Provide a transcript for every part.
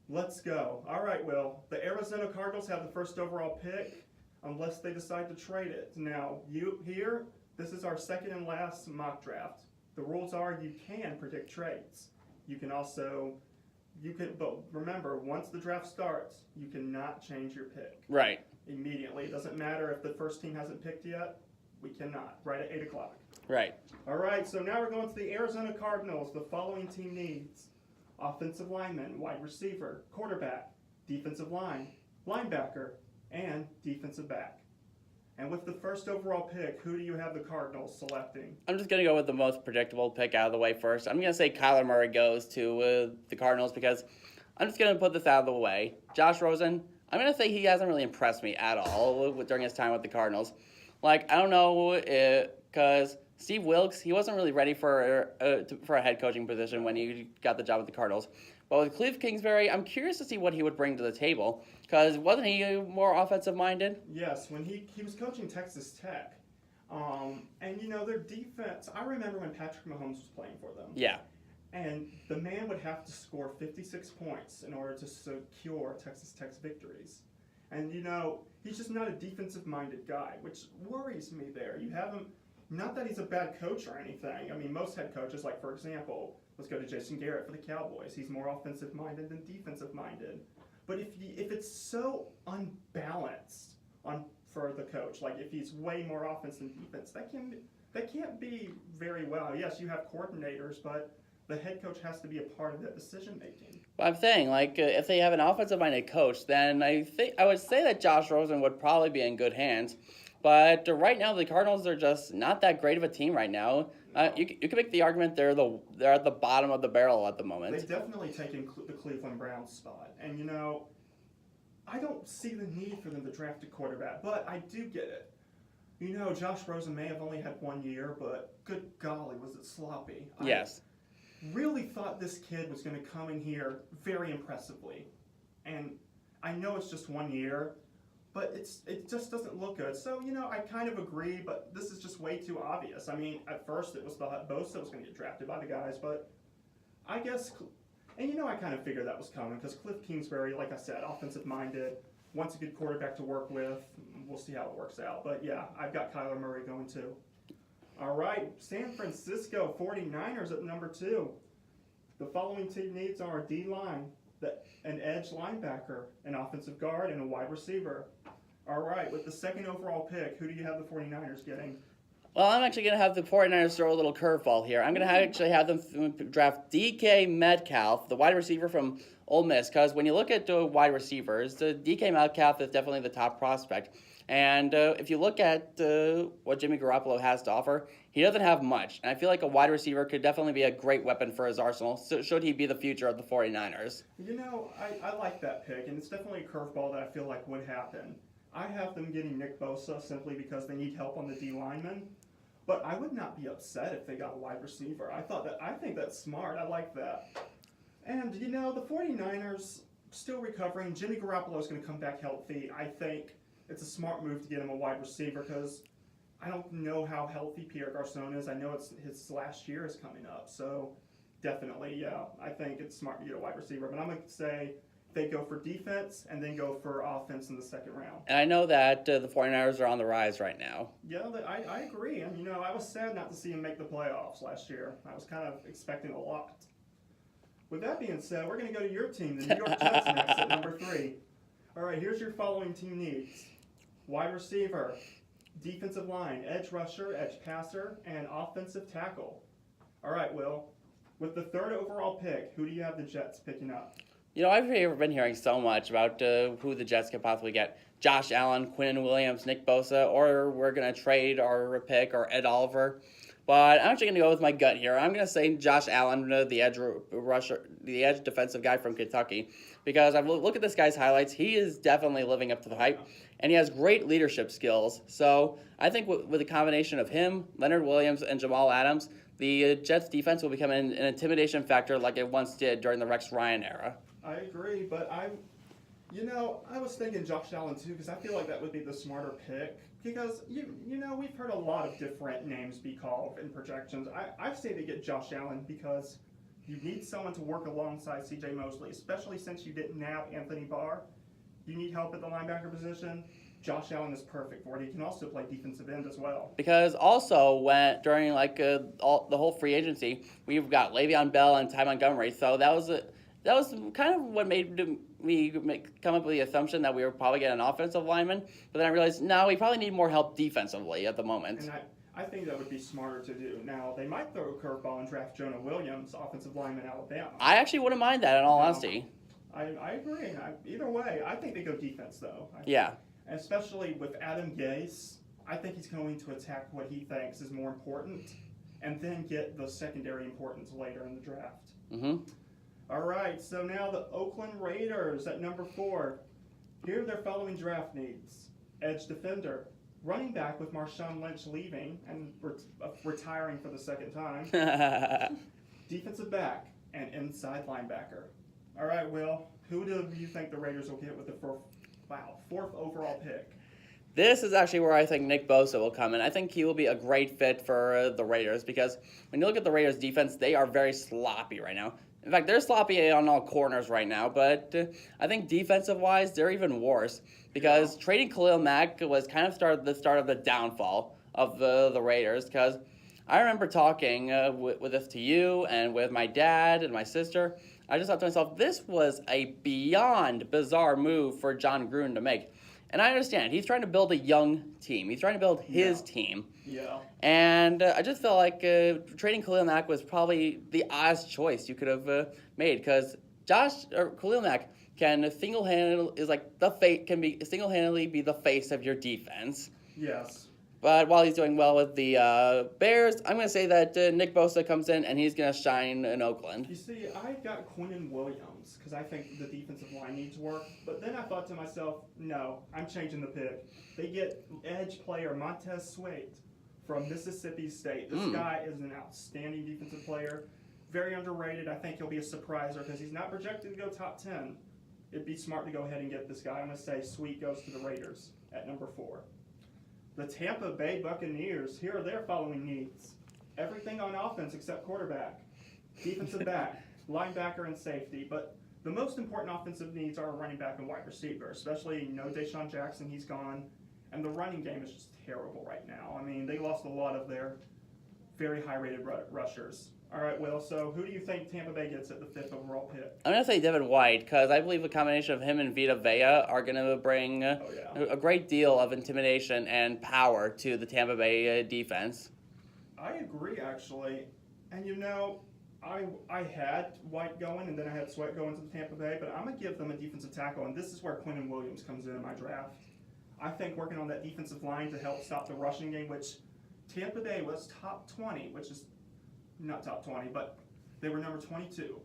Let's go. All right, Will. The Arizona Cardinals have the first overall pick unless they decide to trade it. Now, this is our second and last mock draft. The rules are you can predict trades. You can also, but remember, once the draft starts, you cannot change your pick Right. immediately. It doesn't matter if the first team hasn't picked yet. We cannot. Right at 8 o'clock. Right. All right, so now we're going to the Arizona Cardinals. The following team needs offensive lineman, wide receiver, quarterback, defensive line, linebacker, and defensive back. And with the first overall pick, who do you have the Cardinals selecting? I'm just going to go with the most predictable pick out of the way first. I'm going to say Kyler Murray goes to the Cardinals because I'm just going to put this out of the way. Josh Rosen, I'm going to say he hasn't really impressed me at all during his time with the Cardinals. Like, I don't know, because Steve Wilkes, he wasn't really ready for a head coaching position when he got the job with the Cardinals. But with Cliff Kingsbury, I'm curious to see what he would bring to the table, because wasn't he more offensive-minded? Yes, when he was coaching Texas Tech. And, their defense, I remember when Patrick Mahomes was playing for them. Yeah. And the man would have to score 56 points in order to secure Texas Tech's victories. And, he's just not a defensive-minded guy, which worries me there. You have him, not that he's a bad coach or anything. I mean, most head coaches, like, for example, let's go to Jason Garrett for the Cowboys. He's more offensive-minded than defensive-minded. But if it's so unbalanced for the coach, like if he's way more offense than defense, that can't be very well. Yes, you have coordinators, but the head coach has to be a part of that decision making. But I'm saying, if they have an offensive-minded coach, then I would say that Josh Rosen would probably be in good hands. But right now, the Cardinals are just not that great of a team right now. You can make the argument they're at the bottom of the barrel at the moment. They've definitely taken the Cleveland Browns spot. And, I don't see the need for them to draft a quarterback, but I do get it. Josh Rosen may have only had 1 year, but good golly, was it sloppy. Yes. I really thought this kid was going to come in here very impressively. And I know it's just 1 year, but it just doesn't look good. So, I kind of agree, but this is just way too obvious. I mean, at first it was thought Bosa was going to get drafted by the guys, but I guess, and I kind of figured that was coming because Cliff Kingsbury, like I said, offensive-minded, wants a good quarterback to work with. We'll see how it works out. But, yeah, I've got Kyler Murray going too. All right, San Francisco 49ers at number 2. The following team needs are a D-line, an edge linebacker, an offensive guard, and a wide receiver. All right, with the second overall pick, who do you have the 49ers getting? Well, I'm actually going to have the 49ers throw a little curveball here. I'm going to actually have them draft DK Metcalf, the wide receiver from Ole Miss, because when you look at the wide receivers, the DK Metcalf is definitely the top prospect. And if you look at what Jimmy Garoppolo has to offer, he doesn't have much. And I feel like a wide receiver could definitely be a great weapon for his arsenal, so should he be the future of the 49ers. I like that pick, and it's definitely a curveball that I feel like would happen. I have them getting Nick Bosa simply because they need help on the D lineman. But I would not be upset if they got a wide receiver. I think that's smart. I like that. And, the 49ers still recovering. Jimmy Garoppolo is going to come back healthy. I think it's a smart move to get him a wide receiver because I don't know how healthy Pierre Garçon is. I know it's his last year is coming up. So, definitely, yeah, I think it's smart to get a wide receiver. But I'm going to say they go for defense and then go for offense in the second round. And I know that the 49ers are on the rise right now. Yeah, I agree. And, I was sad not to see him make the playoffs last year. I was kind of expecting a lot. With that being said, we're going to go to your team, the New York Jets, next at number 3. All right, here's your following team needs. Wide receiver, defensive line, edge rusher, edge passer, and offensive tackle. All right, Will, with the third overall pick, who do you have the Jets picking up? I've been hearing so much about who the Jets could possibly get. Josh Allen, Quinnen Williams, Nick Bosa, or we're going to trade our pick, or Ed Oliver. But I'm actually going to go with my gut here. I'm going to say Josh Allen, the edge rusher, the edge defensive guy from Kentucky, because I've looked at this guy's highlights. He is definitely living up to the hype, and he has great leadership skills. So I think with a combination of him, Leonard Williams, and Jamal Adams, the Jets defense will become an intimidation factor like it once did during the Rex Ryan era. I agree, but I was thinking Josh Allen too because I feel like that would be the smarter pick because, we've heard a lot of different names be called in projections. I say they get Josh Allen because You need someone to work alongside C.J. Mosley, especially since you didn't have Anthony Barr. You need help at the linebacker position. Josh Allen is perfect for it. He can also play defensive end as well. Because also when during the whole free agency, we've got Le'Veon Bell and Ty Montgomery. So that was kind of what made me come up with the assumption that we were probably getting an offensive lineman. But then I realized, no, we probably need more help defensively at the moment. And I think that would be smarter to do. Now, they might throw a curveball and draft Jonah Williams, offensive lineman, Alabama. I actually wouldn't mind that, in all honesty. I agree. Either way, I think they go defense, though. Yeah. And especially with Adam Gase, I think he's going to attack what he thinks is more important and then get the secondary importance later in the draft. Mm-hmm. All right, so now the Oakland Raiders at number 4. Here they're following draft needs. Edge defender. Running back with Marshawn Lynch leaving and retiring for the second time. Defensive back and inside linebacker. All right, Will, who do you think the Raiders will get with the fourth overall pick? This is actually where I think Nick Bosa will come in. I think he will be a great fit for the Raiders because when you look at the Raiders' defense, they are very sloppy right now. In fact, they're sloppy on all corners right now, but I think defensive-wise, they're even worse because trading Khalil Mack was kind of the start of the downfall of the Raiders because I remember talking with this to you and with my dad and my sister. I just thought to myself, this was a beyond bizarre move for John Gruden to make. And I understand. He's trying to build a young team. He's trying to build his team. Yeah. And I just felt like trading Khalil Mack was probably the oddest choice you could have made because Khalil Mack can single-handedly be the face of your defense. Yes. But while he's doing well with the Bears, I'm going to say that Nick Bosa comes in and he's going to shine in Oakland. You see, I got Quinnen Williams because I think the defensive line needs work. But then I thought to myself, no, I'm changing the pick. They get edge player Montez Sweat from Mississippi State. This guy is an outstanding defensive player. Very underrated. I think he'll be a surpriser because he's not projected to go top 10. It'd be smart to go ahead and get this guy. I'm going to say Sweat goes to the Raiders at number 4. The Tampa Bay Buccaneers, here are their following needs. Everything on offense except quarterback, defensive back, linebacker, and safety. But the most important offensive needs are running back and wide receiver, especially Deshaun Jackson, he's gone. And the running game is just terrible right now. I mean, they lost a lot of their very high-rated rushers. All right, Will, so who do you think Tampa Bay gets at the 5th overall pick? I'm going to say Devin White because I believe the combination of him and Vita Vea are going to bring a great deal of intimidation and power to the Tampa Bay defense. I agree, actually. And I had White going and then I had Sweat going to the Tampa Bay, but I'm going to give them a defensive tackle, and this is where Quinnen Williams comes in my draft. I think working on that defensive line to help stop the rushing game, which Tampa Bay was top 20, which is not top 20, but they were number 22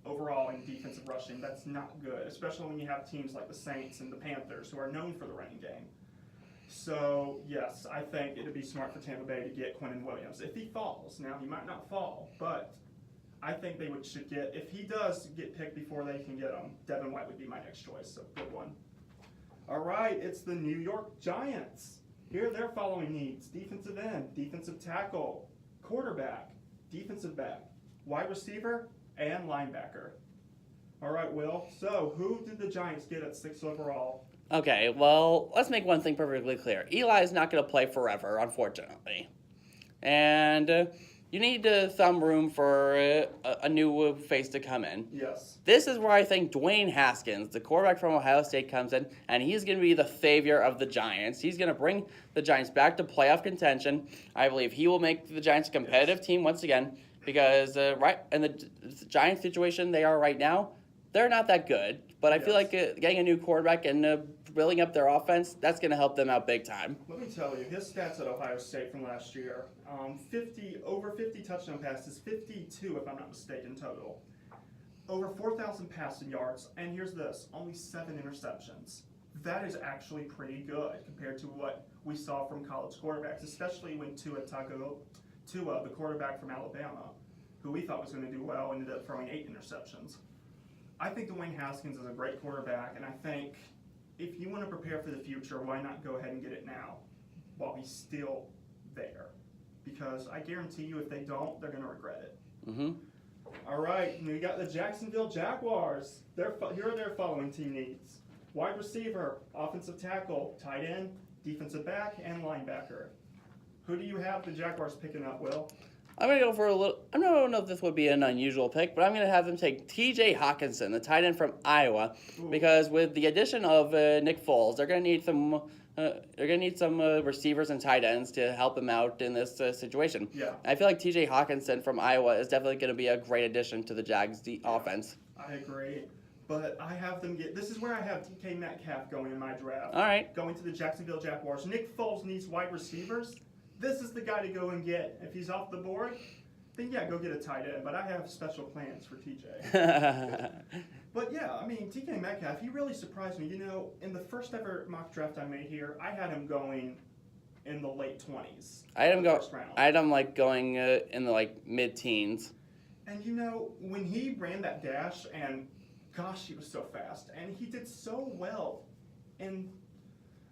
overall in defensive rushing. That's not good, especially when you have teams like the Saints and the Panthers who are known for the running game. So, yes, I think it would be smart for Tampa Bay to get Quinnen Williams. If he falls, now he might not fall, but I think they should get, if he does get picked before they can get him, Devin White would be my next choice, so good one. All right, it's the New York Giants. Here they're following needs: defensive end, defensive tackle, quarterback, defensive back, wide receiver, and linebacker. All right, Will, so who did the Giants get at 6th overall? Okay, well, let's make one thing perfectly clear. Eli is not going to play forever, unfortunately. And you need some room for a new face to come in. Yes. This is where I think Dwayne Haskins, the quarterback from Ohio State, comes in, and he's going to be the savior of the Giants. He's going to bring the Giants back to playoff contention. I believe he will make the Giants a competitive team once again because right in the Giants situation they are right now, they're not that good. But I feel like getting a new quarterback and building up their offense, that's going to help them out big time. Let me tell you, his stats at Ohio State from last year, over 50 touchdown passes, 52 if I'm not mistaken total. Over 4,000 passing yards, and here's this, only 7 interceptions. That is actually pretty good compared to what we saw from college quarterbacks, especially when Tua, the quarterback from Alabama, who we thought was going to do well, ended up throwing 8 interceptions. I think Dwayne Haskins is a great quarterback, and I think if you want to prepare for the future, why not go ahead and get it now while he's still there? Because I guarantee you if they don't, they're going to regret it. Mm-hmm. All right, we got the Jacksonville Jaguars. Here are their following team needs: wide receiver, offensive tackle, tight end, defensive back, and linebacker. Who do you have the Jaguars picking up, Will? I'm going to go for a little. I don't know if this would be an unusual pick, but I'm going to have them take T.J. Hawkinson, the tight end from Iowa, Ooh. because with the addition of Nick Foles, they're going to need some. Receivers and tight ends to help them out in this situation. Yeah. I feel like T.J. Hawkinson from Iowa is definitely going to be a great addition to the Jags' offense. I agree. But I have them this is where I have DK Metcalf going in my draft. All right. Going to the Jacksonville Jaguars. Nick Foles needs wide receivers. This is the guy to go and get. If he's off the board, then yeah, go get a tight end. But I have special plans for TJ. But yeah, I mean, DK Metcalf, he really surprised me. You know, in the first ever mock draft I made here, I had him going in the late 20s. I had him first round. going in the mid-teens. And you know, when he ran that dash, and gosh, he was so fast, and he did so well. And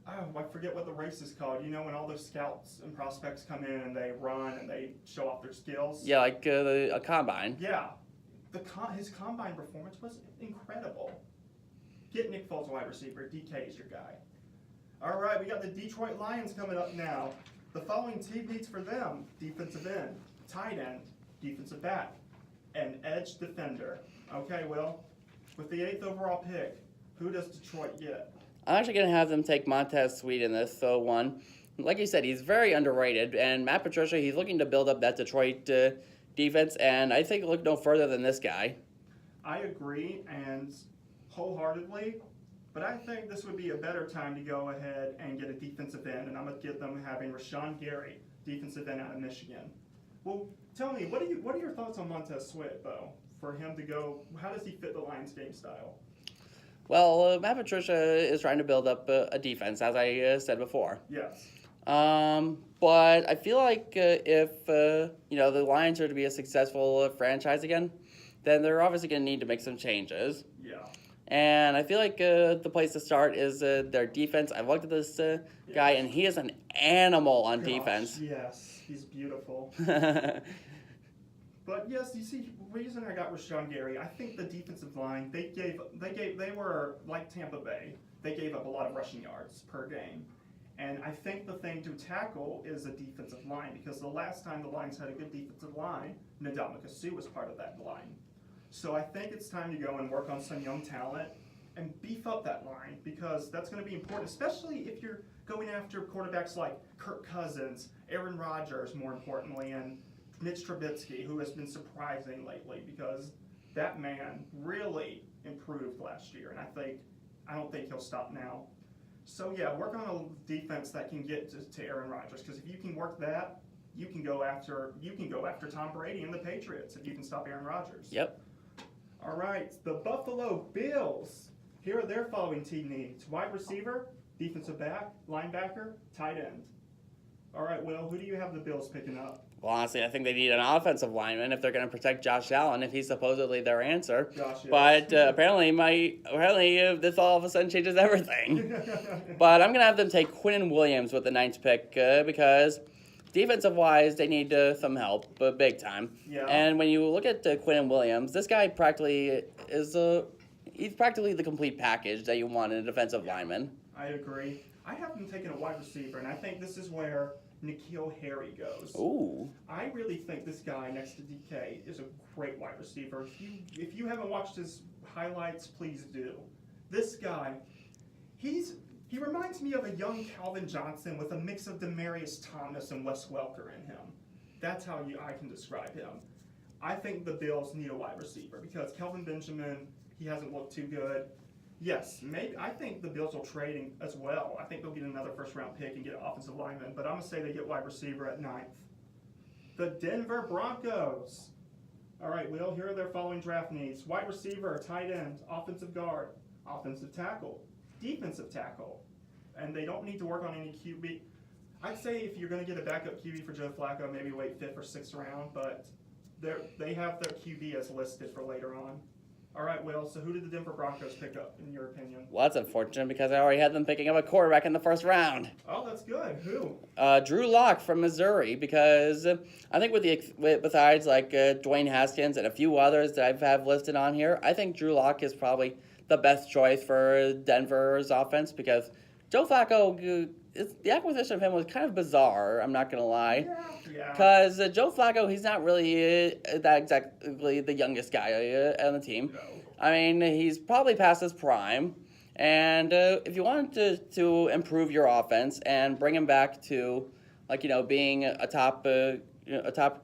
I forget what the race is called. You know, when all those scouts and prospects come in and they run and they show off their skills. Yeah, like a combine. Yeah, his combine performance was incredible. Get Nick Foles wide receiver. DK is your guy. All right, we got the Detroit Lions coming up now. The following team needs for them: defensive end, tight end, defensive back, and edge defender. Okay, Will, with the 8th overall pick, who does Detroit get? I'm actually going to have them take Montez Sweet in this one. Like you said, he's very underrated, and Matt Patricia, he's looking to build up that Detroit defense, and I think look no further than this guy. I agree, and wholeheartedly, but I think this would be a better time to go ahead and get a defensive end, and I'm going to get them having Rashawn Gary, defensive end out of Michigan. Well, tell me, what are your thoughts on Montez Sweat, though, for him to go? How does he fit the Lions game style? Well, Matt Patricia is trying to build up a defense, as I said before. Yes. But I feel like if the Lions are to be a successful franchise again, then they're obviously going to need to make some changes. Yeah. And I feel like the place to start is their defense. I've looked at this guy, and he is an animal on defense. Yes, he's beautiful. But yes, you see, the reason I got Rashawn Gary, I think the defensive line, they were like Tampa Bay. They gave up a lot of rushing yards per game. And I think the thing to tackle is a defensive line, because the last time the Lions had a good defensive line, Ndamukong Suh was part of that line. So I think it's time to go and work on some young talent and beef up that line, because that's going to be important, especially if you're going after quarterbacks like Kirk Cousins, Aaron Rodgers, more importantly, and Mitch Trubisky, who has been surprising lately, because that man really improved last year, and I don't think he'll stop now. So yeah, work on a defense that can get to Aaron Rodgers, because if you can work that, you can go after Tom Brady and the Patriots if you can stop Aaron Rodgers. Yep. All right, the Buffalo Bills. Here are their following team needs: wide receiver, defensive back, linebacker, tight end. All right, Will, who do you have the Bills picking up? Well, honestly, I think they need an offensive lineman if they're going to protect Josh Allen, if he's supposedly their answer. Josh, yes. But apparently this all of a sudden changes everything. But I'm going to have them take Quinnen Williams with the 9th pick because defensive-wise, they need some help, but big time. Yeah. And when you look at Quinnen Williams, this guy practically is he's practically the complete package that you want in a defensive lineman. I agree. I have them taking a wide receiver, and I think this is where N'Keal Harry goes. Ooh. I really think this guy next to DK is a great wide receiver. If you haven't watched his highlights, please do. This guy, he reminds me of a young Calvin Johnson with a mix of Demaryius Thomas and Wes Welker in him. That's how I can describe him. I think the Bills need a wide receiver because Kelvin Benjamin, he hasn't looked too good. Yes, maybe. I think the Bills will trade him as well. I think they'll get another first-round pick and get an offensive lineman, but I'm going to say they get wide receiver at 9th. The Denver Broncos. All right, Will, here are their following draft needs: wide receiver, tight end, offensive guard, offensive tackle, defensive tackle, and they don't need to work on any QB. I'd say if you're going to get a backup QB for Joe Flacco, maybe wait 5th or 6th round, but they have their QB as listed for later on. All right, Will. So who did the Denver Broncos pick up, in your opinion? Well, that's unfortunate because I already had them picking up a quarterback in the first round. Oh, that's good. Who? Drew Lock from Missouri, because I think besides like Dwayne Haskins and a few others that I have listed on here, I think Drew Lock is probably the best choice for Denver's offense because Joe Flacco, the acquisition of him was kind of bizarre. I'm not gonna lie. Yeah. Because Joe Flacco, he's not really that exactly the youngest guy on the team. No. I mean, he's probably past his prime. And if you wanted to improve your offense and bring him back to, being a top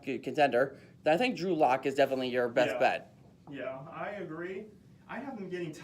contender, then I think Drew Lock is definitely your best Yeah. bet. Yeah, I agree. I have them getting